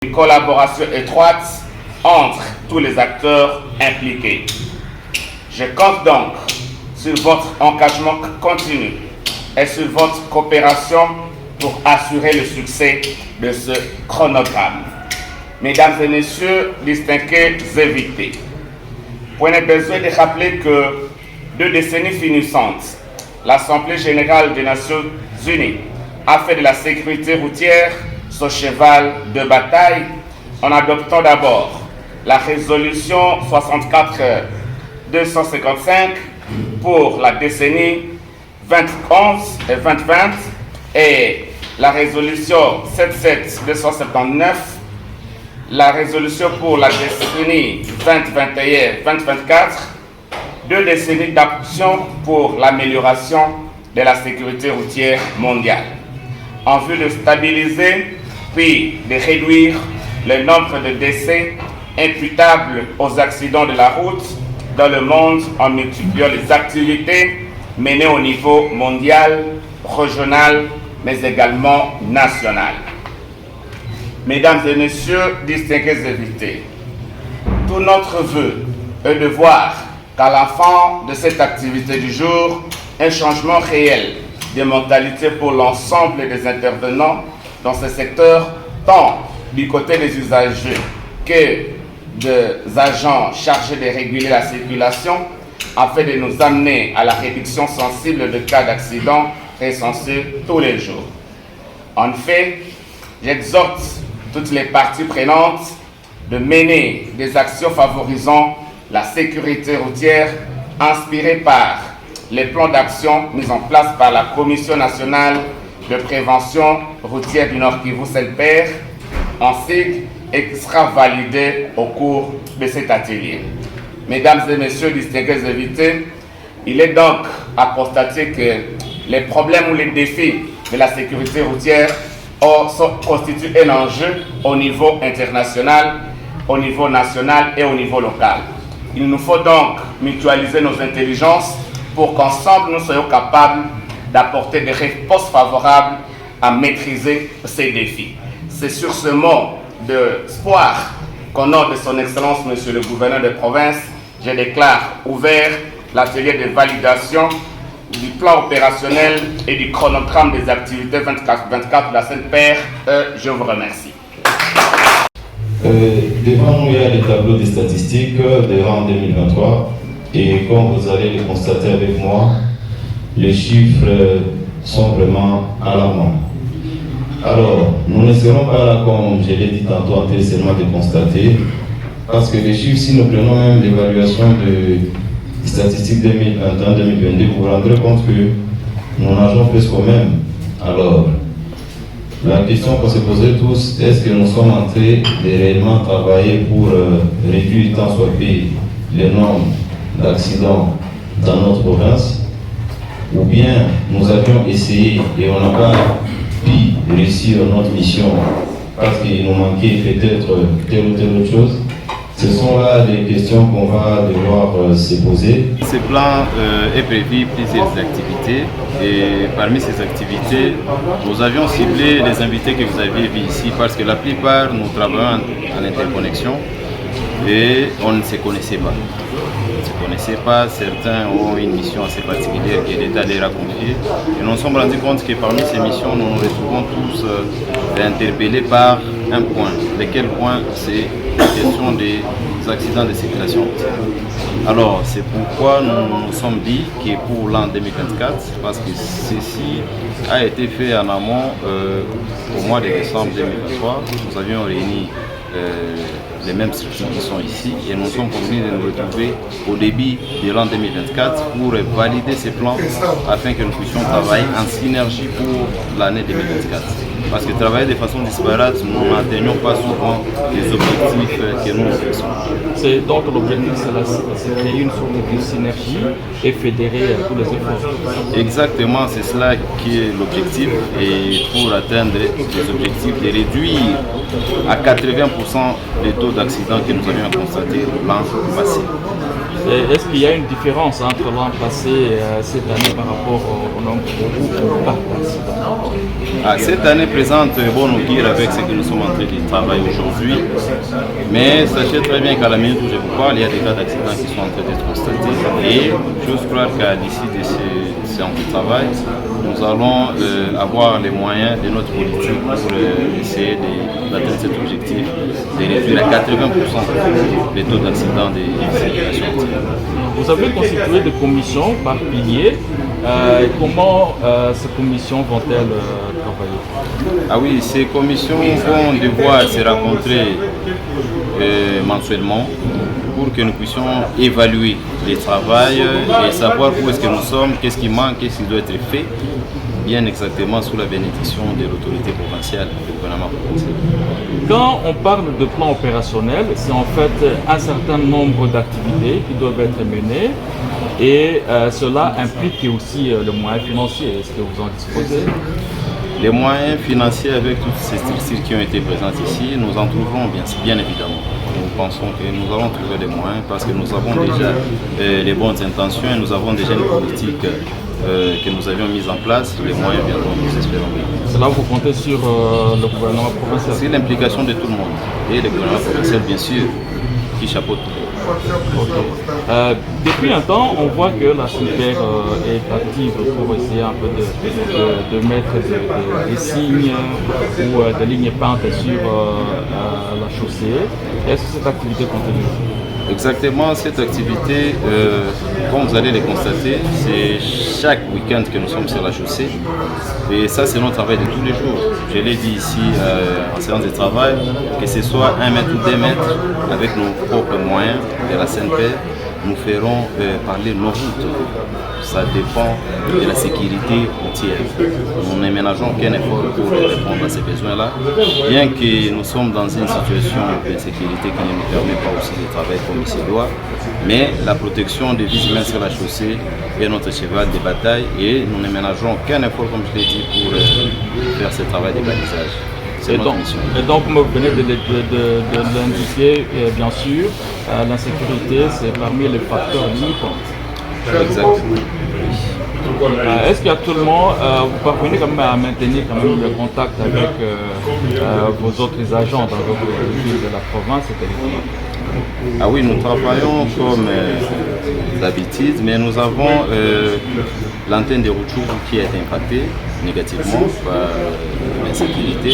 une collaboration étroite entre tous les acteurs impliqués. Je compte donc sur votre engagement continu et sur votre coopération pour assurer le succès de ce chronogramme. Mesdames et messieurs, distingués invités, prenez besoin de rappeler que 2 décennies finissantes, l'Assemblée générale des Nations unies a fait de la sécurité routière son cheval de bataille en adoptant d'abord la résolution 64-255 pour la décennie 2011 et 2020 et la résolution 77-279, la résolution pour la décennie 2021-2024, 2 décennies d'action pour l'amélioration de la sécurité routière mondiale, en vue de stabiliser puis de réduire le nombre de décès imputables aux accidents de la route dans le monde en multipliant les activités menées au niveau mondial, régional, mais également national. Mesdames et messieurs, distingués invités, tout notre vœu est de voir qu'à la fin de cette activité du jour, un changement réel de mentalité pour l'ensemble des intervenants dans ce secteur, tant du côté des usagers que des agents chargés de réguler la circulation, afin de nous amener à la réduction sensible de cas d'accidents recensés tous les jours. En fait, j'exhorte toutes les parties prenantes de mener des actions favorisant la sécurité routière inspirées par les plans d'action mis en place par la Commission nationale de prévention routière du Nord Kivu Saint-Père en sigle et qui sera validé au cours de cet atelier. Mesdames et messieurs, distingués invités, il est donc à constater que les problèmes ou les défis de la sécurité routière constituent un enjeu au niveau international, au niveau national et au niveau local. Il nous faut donc mutualiser nos intelligences pour qu'ensemble nous soyons capables d'apporter des réponses favorables à maîtriser ces défis. C'est sur ce mot d'espoir qu'au nom de son Excellence, Monsieur le Gouverneur de province, je déclare ouvert l'atelier de validation du plan opérationnel et du chronogramme des activités 24-24 de la Sainte-Père. Je vous remercie. Devant nous, il y a les tableaux des statistiques des rangs 2023 et comme vous allez le constater avec moi, les chiffres sont vraiment alarmants. Alors, nous ne serons pas là, comme je l'ai dit tantôt, en train seulement de constater, parce que les chiffres, si nous prenons même l'évaluation des statistiques 2021-2022, vous vous rendrez compte que nous nageons presque au même. Alors, la question qu'on se posait tous, est-ce que nous sommes en train de réellement travailler pour réduire tant soit peu le nombre d'accidents dans notre province, ou bien nous avions essayé et on n'a pas pu réussir notre mission parce qu'il nous manquait peut-être telle ou telle autre chose? Ce sont là des questions qu'on va devoir se poser. Ce plan est prévu plusieurs activités et parmi ces activités, nous avions ciblé les invités que vous aviez vus ici parce que la plupart nous travaillons en interconnexion et on ne se connaissait pas. On ne se connaissait pas, certains ont une mission assez particulière que l'État leur a confiée et nous nous sommes rendus compte que parmi ces missions, nous nous retrouvons tous interpellés par un point. Lequel point? C'est la question des accidents de circulation. Alors, c'est pourquoi nous nous sommes dit que pour l'an 2024, parce que ceci a été fait en amont au mois de décembre 2023, nous avions réuni les mêmes structures qui sont ici et nous sommes convenus de nous retrouver au début de l'an 2024 pour valider ces plans afin que nous puissions travailler en synergie pour l'année 2024. Parce que travailler de façon disparate, nous n'atteignons pas souvent les objectifs que nous fixons. C'est donc l'objectif, c'est créer une sorte de synergie et fédérer tous les efforts. Exactement, c'est cela qui est l'objectif et pour atteindre les objectifs de réduire à 80% les taux d'accidents que nous avions constatés l'an passé. Est-ce qu'il y a une différence entre l'an passé et cette année par rapport au nombre ou pas d'accidents? Cette année présente bon augure avec ce que nous sommes en train de travailler aujourd'hui. Mais sachez très bien qu'à la minute où je vous parle, il y a des cas d'accidents qui sont en train d'être constatés. Et j'ose croire qu'à l'issue de ces séances de travail, nous allons avoir les moyens de notre politique pour essayer d'atteindre cet objectif, de réduire à 80% les taux d'accident des circulations. Vous avez constitué des commissions par piliers. Comment ces commissions vont-elles travailler? Oui, ces commissions vont devoir se rencontrer mensuellement pour que nous puissions évaluer les travail et savoir où est-ce que nous sommes, qu'est-ce qui manque, qu'est-ce qui doit être fait, bien exactement sous la bénédiction de l'autorité provinciale, du gouvernement provincial. Quand on parle de plan opérationnel, c'est en fait un certain nombre d'activités qui doivent être menées et cela implique aussi le moyen financier. Est-ce que vous en disposez? Les moyens financiers avec toutes ces structures qui ont été présentes ici, nous en trouverons bien évidemment. Nous pensons que nous allons trouver les moyens parce que nous avons déjà les bonnes intentions et nous avons déjà une politique que nous avions mise en place. Les moyens viendront, nous espérons bien. Cela, vous comptez sur le gouvernement provincial? C'est l'implication de tout le monde et le gouvernement provincial bien sûr qui chapeaute tout. Okay. Depuis un temps, on voit que la SNPR est active pour essayer un peu de mettre des signes ou des lignes peintes sur la chaussée. Est-ce que cette activité continue? Exactement, cette activité, comme vous allez le constater, c'est chaque week-end que nous sommes sur la chaussée. Et ça, c'est notre travail de tous les jours. Je l'ai dit ici en séance de travail, que ce soit 1 mètre ou 2 mètres, avec nos propres moyens de la SNPR, nous ferons parler nos routes. Ça dépend de la sécurité routière. Nous n'aménageons qu'un effort pour répondre à ces besoins-là, bien que nous sommes dans une situation d'insécurité qui ne nous permet pas aussi de travailler comme il se doit. Mais la protection des vies humaines sur la chaussée est notre cheval de bataille et nous n'aménageons qu'un effort, comme je l'ai dit, pour faire ce travail de balisage. Et donc, comme vous venez de l'indiquer, bien sûr, l'insécurité, c'est parmi les facteurs limitants. Exactement. Est-ce qu'actuellement, vous parvenez quand même à maintenir quand même le contact avec vos autres agents dans votre ville de la province et territoire? Oui, nous travaillons comme d'habitude, mais nous avons l'antenne de Rutshuru qui est impactée négativement par l'insécurité.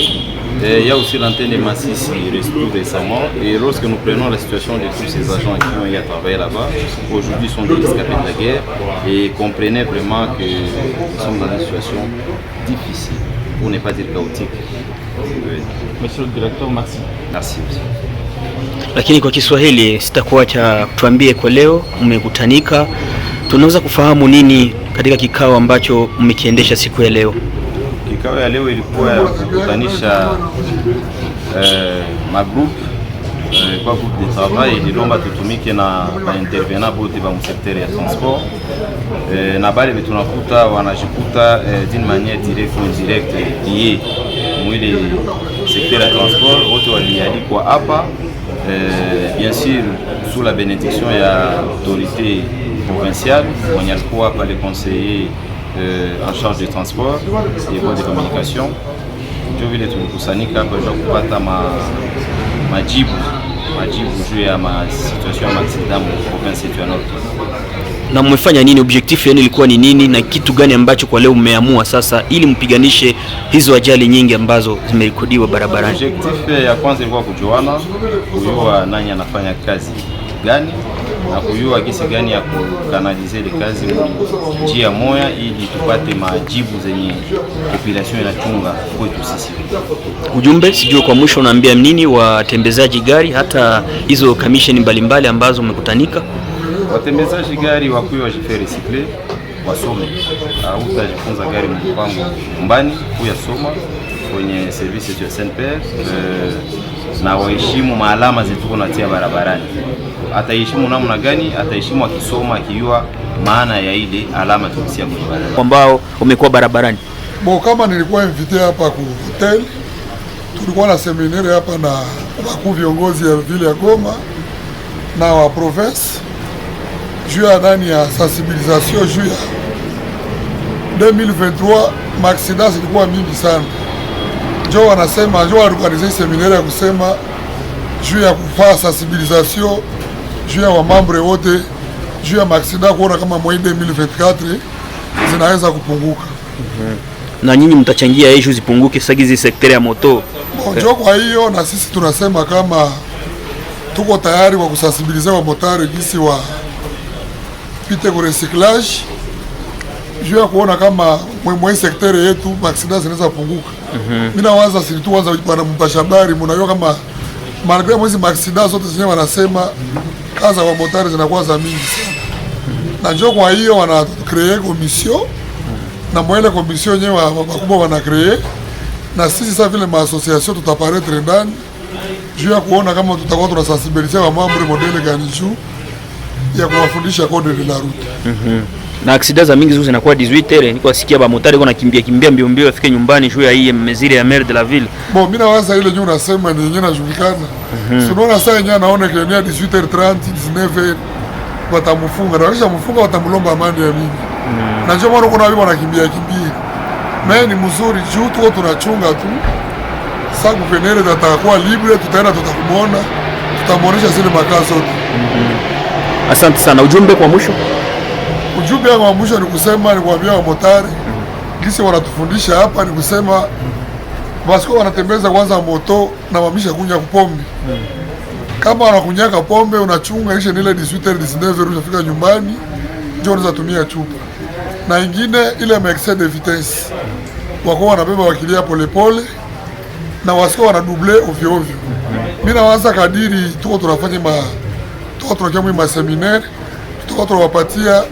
Il y a aussi l'antenne de Masisi tout récemment. Et lorsque nous prenons la situation de tous ces agents qui ont eu à travailler là-bas, aujourd'hui sont des rescapés de la guerre et comprenez vraiment que nous sommes dans une situation difficile, pour ne pas dire chaotique. Monsieur le directeur, merci. Merci aussi. Lakini kwa Kiswahili sitakuacha tuambie kwa leo mmekutanika, tunaweza kufahamu nini katika kikao ambacho mmekiendesha siku ya leo? Kikao ya leo ilikuwa ya kukutanisha magroup kwa groupe de travail ililomba tutumike na intervenant bote ba msekter ya transport na bale tunakuta wanajikuta d'une manière directe ou indirecte lié mwili secteur ya transport wote walialikwa hapa bien sûr sous la bénédiction ya autorité provinciale mwenye alikuwa hapa le conseiller en charge du transport et voies de communication. Ndio vile tulikusanyika hapa ili kupata majibu juu ya situation ya accident mu province yetu ya Nord. Na mmefanya nini? Objectif yenu ilikuwa ni nini na kitu gani ambacho kwa leo mmeamua sasa ili mpiganishe hizo ajali nyingi ambazo zimerekodiwa barabarani? Objectif ya kwanza ilikuwa kujuana, kujua nani anafanya kazi gani na kujua kisi gani ya kukanalize ile kazi njia moja ili tupate majibu zenye population inachunga kwetu sisi. Ujumbe sijui kwa mwisho unaambia nini watembezaji gari hata hizo commission mbalimbali ambazo mmekutanika? Watembezaji gari wakuwe wajifere recycle, wasome. Utajifunza gari mpango mbani kuyasoma kwenye service ya SNPR na waheshimu maalama zetu natia barabarani. Ataheshimu namna gani? Ataheshimu akisoma, akijua maana ya ile alama tukisia kwenye barabara. Ambao umekuwa barabarani. Kama nilikuwa invité hapa ku hotel, tulikuwa na seminaire hapa na wakuu viongozi ya vile ya Goma na wa province juu ya nani ya sensibilisation juu ya 2023 maaksida zilikuwa mingi sana. Njo wanasema njo wanaorganize seminaire ya kusema juu ya kufaa sensibilisation juu ya wamambre wote juu ya maaksida, kuona kama mwezi 2024 zinaweza kupunguka. Na nyinyi mtachangia hizo zipunguke sagizi sekta ya moto. Njo kwa hiyo na sisi tunasema kama tuko tayari kwa kusensibilize wa motari jinsi wa pite ku recyclage juu ya kuona kama mwe sekta yetu maaksida zinaweza kupunguka. Mimi nawaza sisi tu kwanza bwana mpashabari, mnajua kama malgré mwezi maaksida zote zenyewe wanasema kaza wa motari zinakuwa za mingi sana. Na njo kwa hiyo wana create commission na mwele commission yenyewe wakubwa wana create, na sisi sasa vile ma association tutaparetre ndani juu ya kuona kama tutakuwa tunasensibiliser wa mambo modele gani juu ya kuwafundisha code de la route. Na aksida za mingi zinakuwa 18h, niko sikia ba motari kuna kimbia mbio afike nyumbani juu ya hii mesure ya maire de la ville. Bon, mimi nawaza ile nyuma nasema ni yenyewe najulikana. Unaona saa yenyewe naona kile 18h30 19h watamfunga, na kisha mfunga watamlomba amani ya mingi. Na ndio maana kuna wale wanakimbia. Mimi ni mzuri juu tuko tunachunga tu. Sasa kuvenere tatakuwa libre, tutaenda tutakumwona, tutamuonesha zile makazi zote. Asante sana. Ujumbe kwa mwisho? Ujumbe wa mwisho ni kusema, ni kuambia wa motari kisi wanatufundisha hapa, ni kusema basi wanatembeza kwanza moto na wamisha kunya kupombe. Kama wanakunyaka pombe unachunga ishe nile 18h 19h unafika nyumbani ndio unaweza tumia chupa. Na ingine ile excès de vitesse. Wako wanabeba wakilia polepole na wasiko wanadouble ovyo ovyo. Mimi nawaza kadiri tuko tunafanya tunakia ma seminaire, tuko tunawapatia